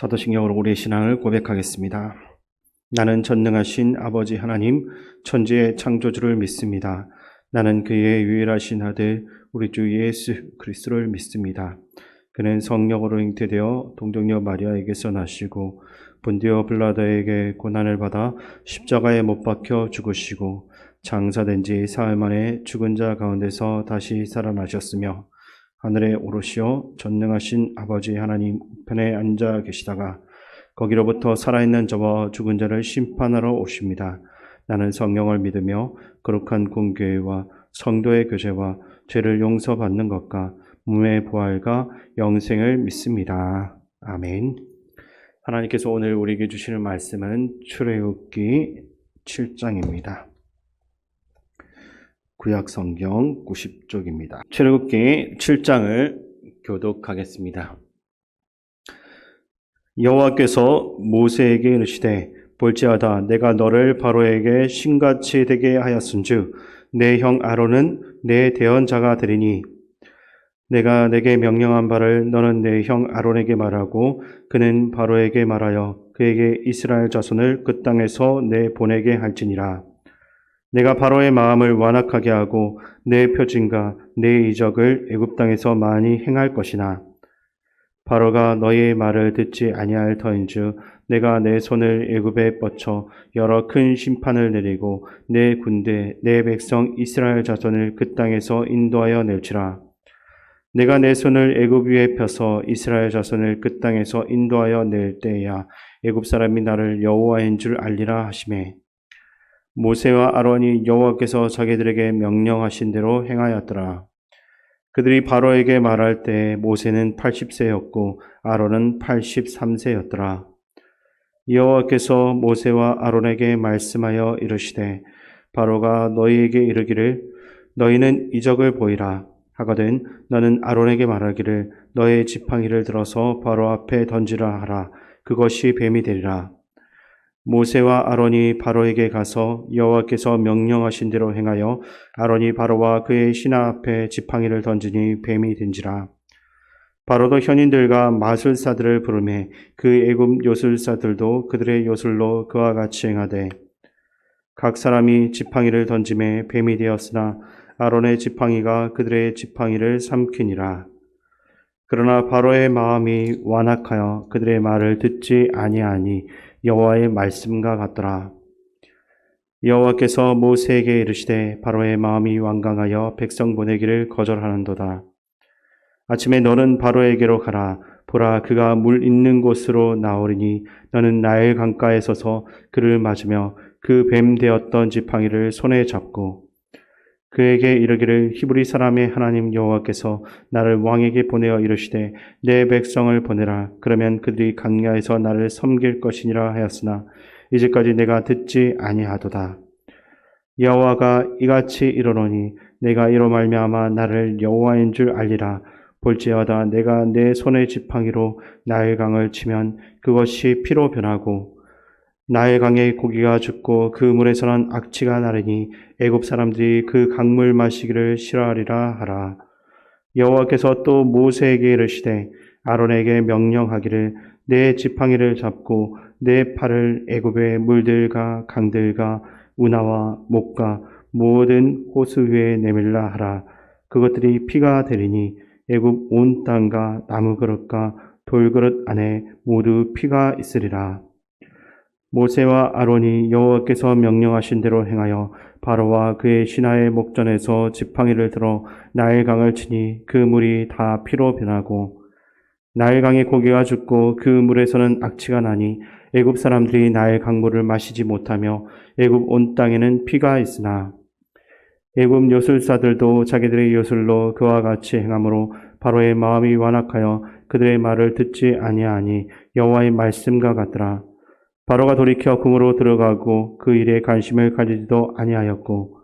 사도신경으로 우리의 신앙을 고백하겠습니다. 나는 전능하신 아버지 하나님, 천지의 창조주를 믿습니다. 나는 그의 유일하신 아들, 우리 주 예수 그리스도를 믿습니다. 그는 성령으로 잉태되어 동정녀 마리아에게서 나시고 본디오 빌라도에게 고난을 받아 십자가에 못 박혀 죽으시고 장사된 지 사흘 만에 죽은 자 가운데서 다시 살아나셨으며 하늘에 오르시어 전능하신 아버지 하나님 우편에 앉아 계시다가 거기로부터 살아있는 자와 죽은 자를 심판하러 오십니다. 나는 성령을 믿으며 거룩한 공교회와 성도의 교제와 죄를 용서받는 것과 몸의 부활과 영생을 믿습니다. 아멘. 하나님께서 오늘 우리에게 주시는 말씀은 출애굽기 7장입니다. 구약성경 90쪽입니다. 출애굽기 7장을 교독하겠습니다. 여호와께서 모세에게 이르시되 볼지어다 내가 너를 바로에게 신같이 되게 하였은즉 내 형 아론은 내 대언자가 되리니 내가 내게 명령한 바를 너는 내 형 아론에게 말하고 그는 바로에게 말하여 그에게 이스라엘 자손을 그 땅에서 내보내게 할지니라. 내가 바로의 마음을 완악하게 하고 내 표징과 내 이적을 애굽 땅에서 많이 행할 것이나 바로가 너희의 말을 듣지 아니할 터인즉 내가 내 손을 애굽에 뻗쳐 여러 큰 심판을 내리고 내 군대 내 백성 이스라엘 자손을 그 땅에서 인도하여 낼지라. 내가 내 손을 애굽 위에 펴서 이스라엘 자손을 그 땅에서 인도하여 낼 때야 애굽 사람이 나를 여호와인 줄 알리라 하시매 모세와 아론이 여호와께서 자기들에게 명령하신 대로 행하였더라. 그들이 바로에게 말할 때 모세는 80세였고 아론은 83세였더라. 여호와께서 모세와 아론에게 말씀하여 이르시되 바로가 너희에게 이르기를 너희는 이적을 보이라 하거든 너는 아론에게 말하기를 너의 지팡이를 들어서 바로 앞에 던지라 하라. 그것이 뱀이 되리라. 모세와 아론이 바로에게 가서 여호와께서 명령하신 대로 행하여 아론이 바로와 그의 신하 앞에 지팡이를 던지니 뱀이 된지라. 바로도 현인들과 마술사들을 부르매 그 애굽 요술사들도 그들의 요술로 그와 같이 행하되 각 사람이 지팡이를 던짐에 뱀이 되었으나 아론의 지팡이가 그들의 지팡이를 삼키니라. 그러나 바로의 마음이 완악하여 그들의 말을 듣지 아니하니 여호와의 말씀과 같더라. 여호와께서 모세에게 이르시되 바로의 마음이 완강하여 백성 보내기를 거절하는도다. 아침에 너는 바로에게로 가라. 보라 그가 물 있는 곳으로 나오리니 너는 나일 강가에 서서 그를 맞으며 그 뱀 되었던 지팡이를 손에 잡고 그에게 이르기를 히브리 사람의 하나님 여호와께서 나를 왕에게 보내어 이르시되 내 백성을 보내라. 그러면 그들이 강야에서 나를 섬길 것이니라 하였으나 이제까지 내가 듣지 아니하도다. 여호와가 이같이 이르노니 내가 이로 말미암아 나를 여호와인 줄 알리라. 볼지어다 내가 내 손의 지팡이로 나일강을 치면 그것이 피로 변하고 나일강의 고기가 죽고 그 물에서는 악취가 나르니 애굽 사람들이 그 강물 마시기를 싫어하리라 하라. 여호와께서 또 모세에게 이르시되 아론에게 명령하기를 내 지팡이를 잡고 내 팔을 애굽의 물들과 강들과 운하와 목과 모든 호수 위에 내밀라 하라. 그것들이 피가 되리니 애굽 온 땅과 나무 그릇과 돌그릇 안에 모두 피가 있으리라. 모세와 아론이 여호와께서 명령하신 대로 행하여 바로와 그의 신하의 목전에서 지팡이를 들어 나일강을 치니 그 물이 다 피로 변하고 나일강의 고기가 죽고 그 물에서는 악취가 나니 애굽 사람들이 나일강물을 마시지 못하며 애굽 온 땅에는 피가 있으나 애굽 요술사들도 자기들의 요술로 그와 같이 행함으로 바로의 마음이 완악하여 그들의 말을 듣지 아니하니 여호와의 말씀과 같더라. 바로가 돌이켜 궁으로 들어가고 그 일에 관심을 가지지도 아니하였고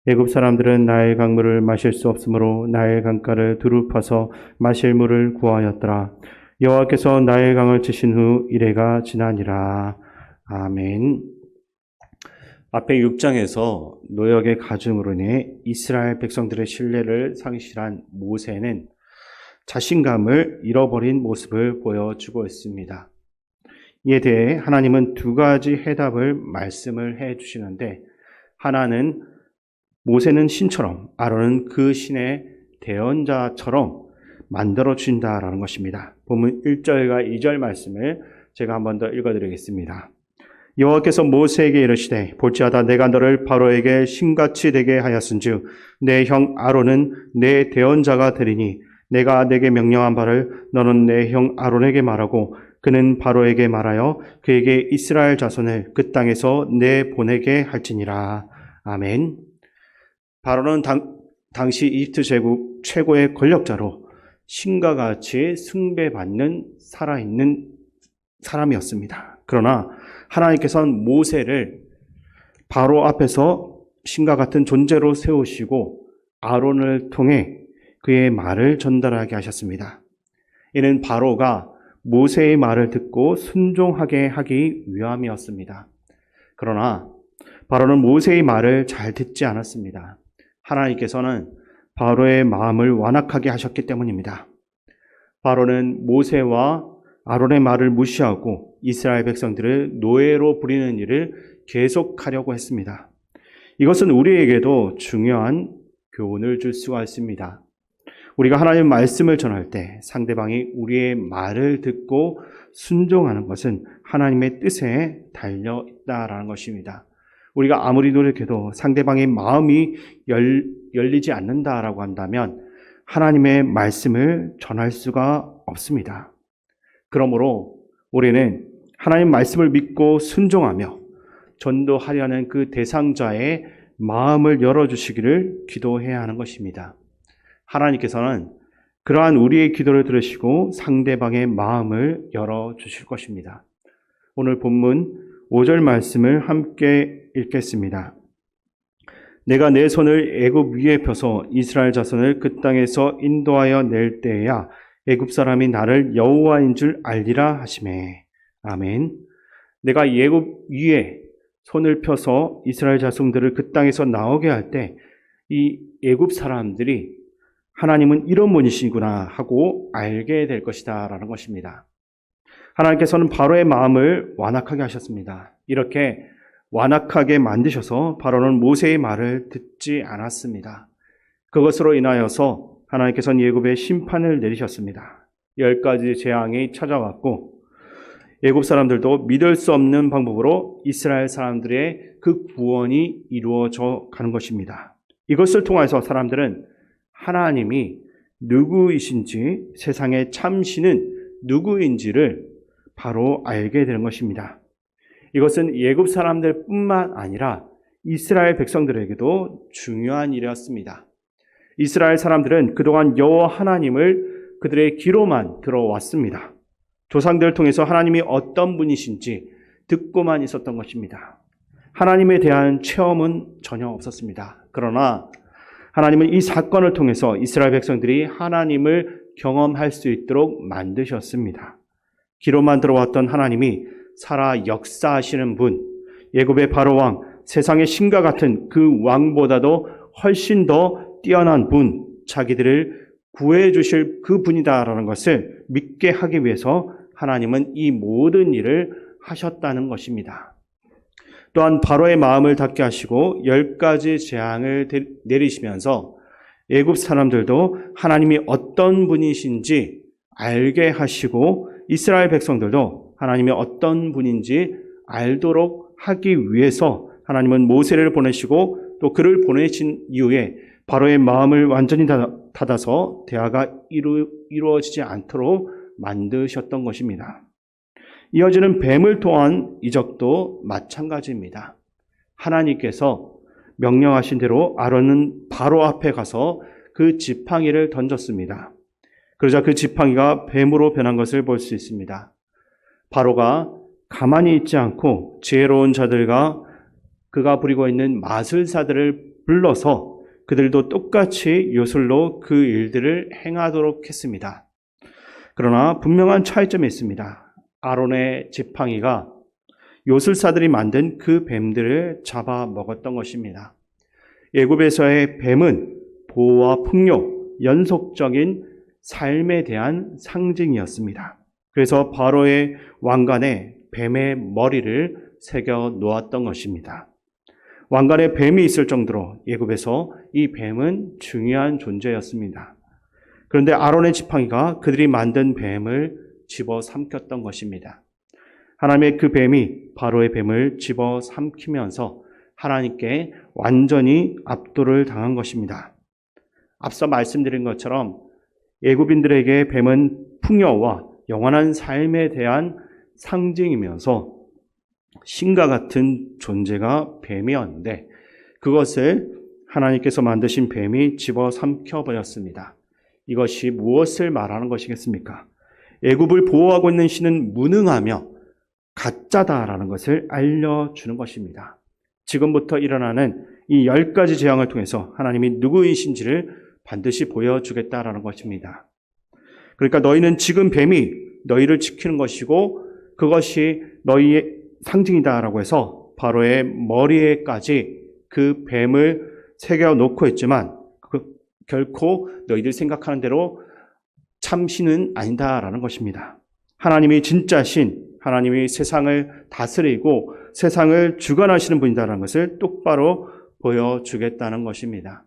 애굽 사람들은 나일 강물을 마실 수 없으므로 나일 강가를 두루 파서 마실 물을 구하였더라. 여호와께서 나일 강을 치신 후 이래가 지나니라. 아멘. 앞에 6장에서 노역의 가증으로 인해 이스라엘 백성들의 신뢰를 상실한 모세는 자신감을 잃어버린 모습을 보여주고 있습니다. 이에 대해 하나님은 두 가지 해답을 말씀을 해 주시는데, 하나는 모세는 신처럼 아론은 그 신의 대언자처럼 만들어 주신다라는 것입니다. 본문 1절과 2절 말씀을 제가 한 번 더 읽어드리겠습니다. 여호와께서 모세에게 이르시되 볼지어다 내가 너를 바로에게 신같이 되게 하였은즉 내 형 아론은 내 대언자가 되리니 내가 내게 명령한 바를 너는 내 형 아론에게 말하고 그는 바로에게 말하여 그에게 이스라엘 자손을 그 땅에서 내보내게 할지니라. 아멘. 바로는 당시 이집트 제국 최고의 권력자로 신과 같이 숭배받는 살아있는 사람이었습니다. 그러나 하나님께서는 모세를 바로 앞에서 신과 같은 존재로 세우시고 아론을 통해 그의 말을 전달하게 하셨습니다. 이는 바로가 모세의 말을 듣고 순종하게 하기 위함이었습니다. 그러나 바로는 모세의 말을 잘 듣지 않았습니다. 하나님께서는 바로의 마음을 완악하게 하셨기 때문입니다. 바로는 모세와 아론의 말을 무시하고 이스라엘 백성들을 노예로 부리는 일을 계속하려고 했습니다. 이것은 우리에게도 중요한 교훈을 줄 수가 있습니다. 우리가 하나님의 말씀을 전할 때 상대방이 우리의 말을 듣고 순종하는 것은 하나님의 뜻에 달려 있다라는 것입니다. 우리가 아무리 노력해도 상대방의 마음이 열리지 않는다라고 한다면 하나님의 말씀을 전할 수가 없습니다. 그러므로 우리는 하나님 말씀을 믿고 순종하며 전도하려는 그 대상자의 마음을 열어주시기를 기도해야 하는 것입니다. 하나님께서는 그러한 우리의 기도를 들으시고 상대방의 마음을 열어주실 것입니다. 오늘 본문 5절 말씀을 함께 읽겠습니다. 내가 내 손을 애굽 위에 펴서 이스라엘 자손을 그 땅에서 인도하여 낼 때에야 애굽 사람이 나를 여호와인 줄 알리라 하시매. 아멘. 내가 애굽 위에 손을 펴서 이스라엘 자손들을 그 땅에서 나오게 할 때 이 애굽 사람들이 하나님은 이런 분이시구나 하고 알게 될 것이다 라는 것입니다. 하나님께서는 바로의 마음을 완악하게 하셨습니다. 이렇게 완악하게 만드셔서 바로는 모세의 말을 듣지 않았습니다. 그것으로 인하여서 하나님께서는 애굽에 심판을 내리셨습니다. 10가지 재앙이 찾아왔고 애굽 사람들도 믿을 수 없는 방법으로 이스라엘 사람들의 그 구원이 이루어져 가는 것입니다. 이것을 통해서 사람들은 하나님이 누구이신지, 세상의 참신은 누구인지를 바로 알게 되는 것입니다. 이것은 애굽 사람들뿐만 아니라 이스라엘 백성들에게도 중요한 일이었습니다. 이스라엘 사람들은 그동안 여호와 하나님을 그들의 귀로만 들어왔습니다. 조상들을 통해서 하나님이 어떤 분이신지 듣고만 있었던 것입니다. 하나님에 대한 체험은 전혀 없었습니다. 그러나 하나님은 이 사건을 통해서 이스라엘 백성들이 하나님을 경험할 수 있도록 만드셨습니다. 귀로만 들어왔던 하나님이 살아 역사하시는 분, 애굽의 바로 왕, 세상의 신과 같은 그 왕보다도 훨씬 더 뛰어난 분, 자기들을 구해 주실 그 분이다라는 것을 믿게 하기 위해서 하나님은 이 모든 일을 하셨다는 것입니다. 또한 바로의 마음을 닫게 하시고 10가지 재앙을 내리시면서 애굽 사람들도 하나님이 어떤 분이신지 알게 하시고 이스라엘 백성들도 하나님이 어떤 분인지 알도록 하기 위해서 하나님은 모세를 보내시고 또 그를 보내신 이후에 바로의 마음을 완전히 닫아서 대화가 이루어지지 않도록 만드셨던 것입니다. 이어지는 뱀을 통한 이적도 마찬가지입니다. 하나님께서 명령하신 대로 아론은 바로 앞에 가서 그 지팡이를 던졌습니다. 그러자 그 지팡이가 뱀으로 변한 것을 볼 수 있습니다. 바로가 가만히 있지 않고 지혜로운 자들과 그가 부리고 있는 마술사들을 불러서 그들도 똑같이 요술로 그 일들을 행하도록 했습니다. 그러나 분명한 차이점이 있습니다. 아론의 지팡이가 요술사들이 만든 그 뱀들을 잡아먹었던 것입니다. 애굽에서의 뱀은 보호와 풍요, 연속적인 삶에 대한 상징이었습니다. 그래서 바로의 왕관에 뱀의 머리를 새겨 놓았던 것입니다. 왕관에 뱀이 있을 정도로 애굽에서 이 뱀은 중요한 존재였습니다. 그런데 아론의 지팡이가 그들이 만든 뱀을 집어삼켰던 것입니다. 하나님의 그 뱀이 바로의 뱀을 집어삼키면서 하나님께 완전히 압도를 당한 것입니다. 앞서 말씀드린 것처럼 애굽인들에게 뱀은 풍요와 영원한 삶에 대한 상징이면서 신과 같은 존재가 뱀이었는데 그것을 하나님께서 만드신 뱀이 집어삼켜 버렸습니다. 이것이 무엇을 말하는 것이겠습니까? 애굽을 보호하고 있는 신은 무능하며 가짜다라는 것을 알려주는 것입니다. 지금부터 일어나는 이 10가지 재앙을 통해서 하나님이 누구이신지를 반드시 보여주겠다라는 것입니다. 그러니까 너희는 지금 뱀이 너희를 지키는 것이고 그것이 너희의 상징이다라고 해서 바로의 머리에까지 그 뱀을 새겨놓고 있지만 결코 너희들 생각하는 대로 참신은 아니다라는 것입니다. 하나님이 진짜 신, 하나님이 세상을 다스리고 세상을 주관하시는 분이다라는 것을 똑바로 보여주겠다는 것입니다.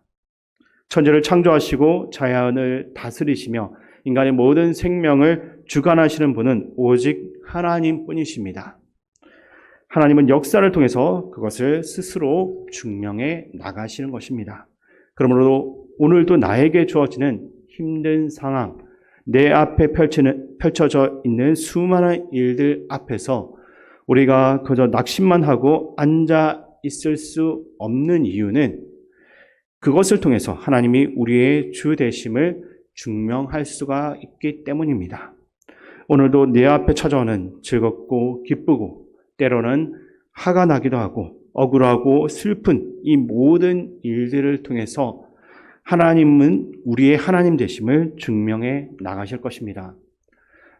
천지를 창조하시고 자연을 다스리시며 인간의 모든 생명을 주관하시는 분은 오직 하나님뿐이십니다. 하나님은 역사를 통해서 그것을 스스로 증명해 나가시는 것입니다. 그러므로 오늘도 나에게 주어지는 힘든 상황, 내 앞에 펼쳐져 있는 수많은 일들 앞에서 우리가 그저 낙심만 하고 앉아 있을 수 없는 이유는 그것을 통해서 하나님이 우리의 주 되심을 증명할 수가 있기 때문입니다. 오늘도 내 앞에 찾아오는 즐겁고 기쁘고 때로는 화가 나기도 하고 억울하고 슬픈 이 모든 일들을 통해서 하나님은 우리의 하나님 되심을 증명해 나가실 것입니다.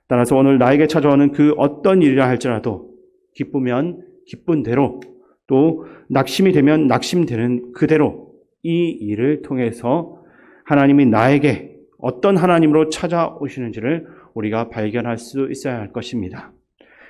따라서 오늘 나에게 찾아오는 그 어떤 일이라 할지라도 기쁘면 기쁜 대로 또 낙심이 되면 낙심되는 그대로 이 일을 통해서 하나님이 나에게 어떤 하나님으로 찾아오시는지를 우리가 발견할 수 있어야 할 것입니다.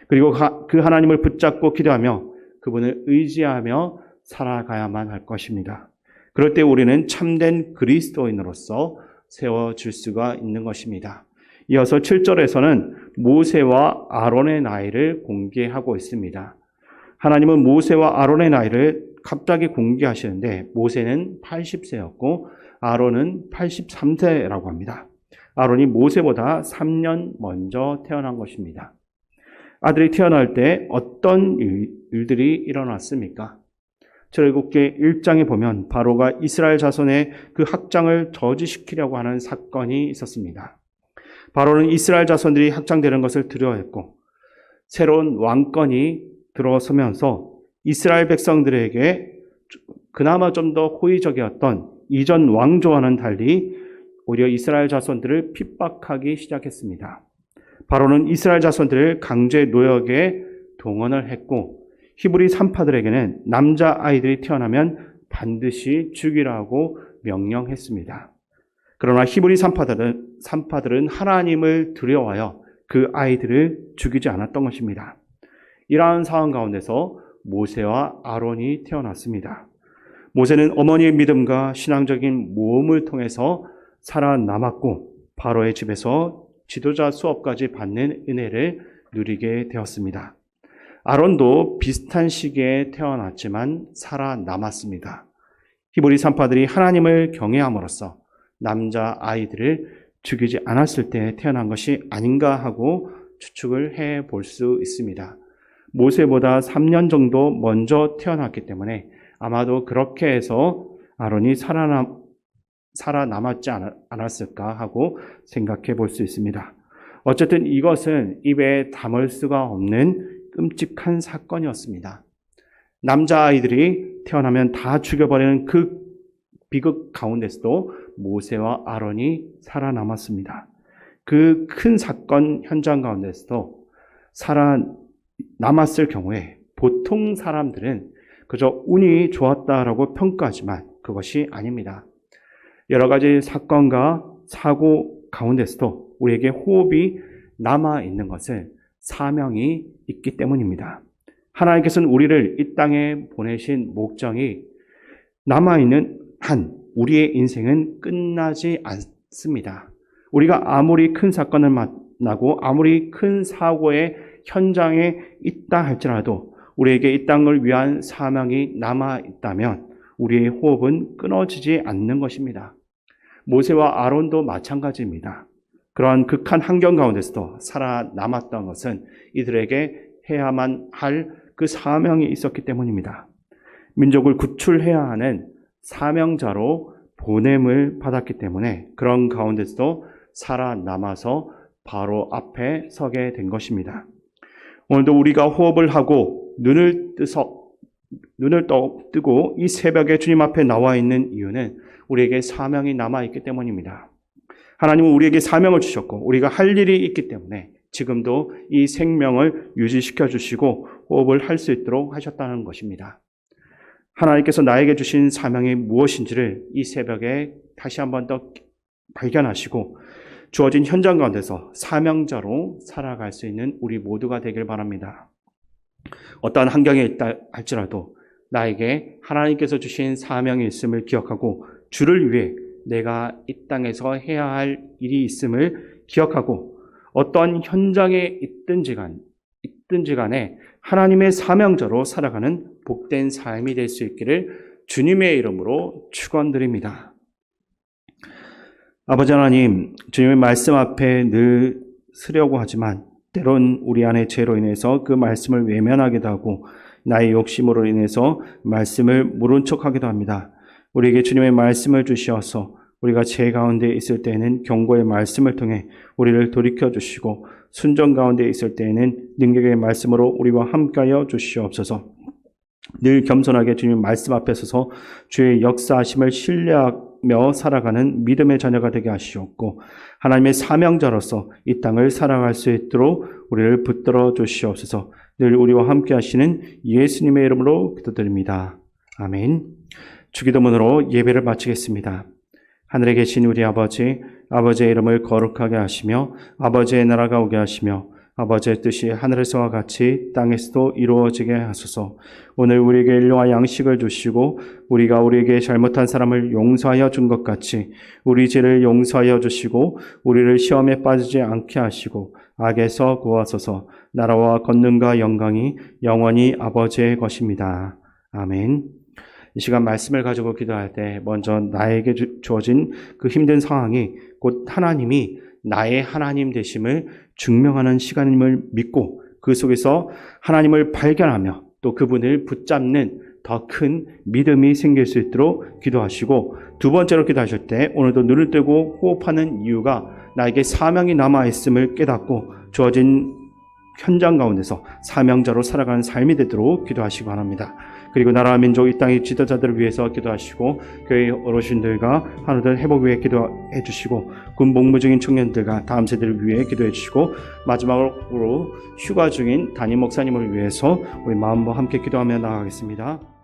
그리고 그 하나님을 붙잡고 기도하며 그분을 의지하며 살아가야만 할 것입니다. 그럴 때 우리는 참된 그리스도인으로서 세워질 수가 있는 것입니다. 이어서 7절에서는 모세와 아론의 나이를 공개하고 있습니다. 하나님은 모세와 아론의 나이를 갑자기 공개하시는데 모세는 80세였고 아론은 83세라고 합니다. 아론이 모세보다 3년 먼저 태어난 것입니다. 아들이 태어날 때 어떤 일들이 일어났습니까? 출애굽기 1장에 보면 바로가 이스라엘 자손의 그 학장을 저지시키려고 하는 사건이 있었습니다. 바로는 이스라엘 자손들이 학장되는 것을 두려워했고 새로운 왕권이 들어서면서 이스라엘 백성들에게 그나마 좀 더 호의적이었던 이전 왕조와는 달리 오히려 이스라엘 자손들을 핍박하기 시작했습니다. 바로는 이스라엘 자손들을 강제 노역에 동원을 했고 히브리 산파들에게는 남자아이들이 태어나면 반드시 죽이라고 명령했습니다. 그러나 히브리 산파들은 하나님을 두려워하여 그 아이들을 죽이지 않았던 것입니다. 이러한 상황 가운데서 모세와 아론이 태어났습니다. 모세는 어머니의 믿음과 신앙적인 모험을 통해서 살아남았고 바로의 집에서 지도자 수업까지 받는 은혜를 누리게 되었습니다. 아론도 비슷한 시기에 태어났지만 살아남았습니다. 히브리 산파들이 하나님을 경외함으로써 남자 아이들을 죽이지 않았을 때 태어난 것이 아닌가 하고 추측을 해볼 수 있습니다. 모세보다 3년 정도 먼저 태어났기 때문에 아마도 그렇게 해서 아론이 살아남았지 않았을까 하고 생각해 볼 수 있습니다. 어쨌든 이것은 입에 담을 수가 없는 끔찍한 사건이었습니다. 남자아이들이 태어나면 다 죽여버리는 그 비극 가운데서도 모세와 아론이 살아남았습니다. 그 큰 사건 현장 가운데서도 살아남았을 경우에 보통 사람들은 그저 운이 좋았다라고 평가하지만 그것이 아닙니다. 여러 가지 사건과 사고 가운데서도 우리에게 호흡이 남아있는 것은 사명이 있기 때문입니다. 하나님께서는 우리를 이 땅에 보내신 목적이 남아있는 한 우리의 인생은 끝나지 않습니다. 우리가 아무리 큰 사건을 만나고 아무리 큰 사고의 현장에 있다 할지라도 우리에게 이 땅을 위한 사명이 남아있다면 우리의 호흡은 끊어지지 않는 것입니다. 모세와 아론도 마찬가지입니다. 그러한 극한 환경 가운데서도 살아남았던 것은 이들에게 해야만 할 그 사명이 있었기 때문입니다. 민족을 구출해야 하는 사명자로 보냄을 받았기 때문에 그런 가운데서도 살아남아서 바로 앞에 서게 된 것입니다. 오늘도 우리가 호흡을 하고 눈을 뜨고 이 새벽에 주님 앞에 나와 있는 이유는 우리에게 사명이 남아있기 때문입니다. 하나님은 우리에게 사명을 주셨고 우리가 할 일이 있기 때문에 지금도 이 생명을 유지시켜 주시고 호흡을 할 수 있도록 하셨다는 것입니다. 하나님께서 나에게 주신 사명이 무엇인지를 이 새벽에 다시 한번 더 발견하시고 주어진 현장 가운데서 사명자로 살아갈 수 있는 우리 모두가 되길 바랍니다. 어떠한 환경에 있다 할지라도 나에게 하나님께서 주신 사명이 있음을 기억하고 주를 위해 내가 이 땅에서 해야 할 일이 있음을 기억하고 어떠한 현장에 있든지 간에 하나님의 사명자로 살아가는 복된 삶이 될 수 있기를 주님의 이름으로 축원드립니다. 아버지 하나님, 주님의 말씀 앞에 늘 서려고 하지만 때론 우리 안의 죄로 인해서 그 말씀을 외면하기도 하고 나의 욕심으로 인해서 말씀을 모른 척하기도 합니다. 우리에게 주님의 말씀을 주시어서 우리가 죄 가운데 있을 때에는 경고의 말씀을 통해 우리를 돌이켜 주시고 순종 가운데 있을 때에는 능력의 말씀으로 우리와 함께하여 주시옵소서. 늘 겸손하게 주님 말씀 앞에 서서 주의 역사하심을 신뢰하며 살아가는 믿음의 자녀가 되게 하시옵고 하나님의 사명자로서 이 땅을 살아갈 수 있도록 우리를 붙들어 주시옵소서. 늘 우리와 함께 하시는 예수님의 이름으로 기도드립니다. 아멘. 주기도문으로 예배를 마치겠습니다. 하늘에 계신 우리 아버지, 아버지의 이름을 거룩하게 하시며 아버지의 나라가 오게 하시며 아버지의 뜻이 하늘에서와 같이 땅에서도 이루어지게 하소서. 오늘 우리에게 일용할 양식을 주시고 우리가 우리에게 잘못한 사람을 용서하여 준 것 같이 우리 죄를 용서하여 주시고 우리를 시험에 빠지지 않게 하시고 악에서 구하소서. 나라와 권능과 영광이 영원히 아버지의 것입니다. 아멘. 이 시간 말씀을 가지고 기도할 때 먼저 나에게 주어진 그 힘든 상황이 곧 하나님이 나의 하나님 되심을 증명하는 시간임을 믿고 그 속에서 하나님을 발견하며 또 그분을 붙잡는 더 큰 믿음이 생길 수 있도록 기도하시고 두 번째로 기도하실 때 오늘도 눈을 뜨고 호흡하는 이유가 나에게 사명이 남아있음을 깨닫고 주어진 현장 가운데서 사명자로 살아가는 삶이 되도록 기도하시기 바랍니다. 그리고 나라와 민족 이 땅의 지도자들을 위해서 기도하시고 교회 어르신들과 하나들 회복 위해 기도해 주시고 군 복무 중인 청년들과 다음 세대를 위해 기도해 주시고 마지막으로 휴가 중인 담임 목사님을 위해서 우리 마음과 함께 기도하며 나아가겠습니다.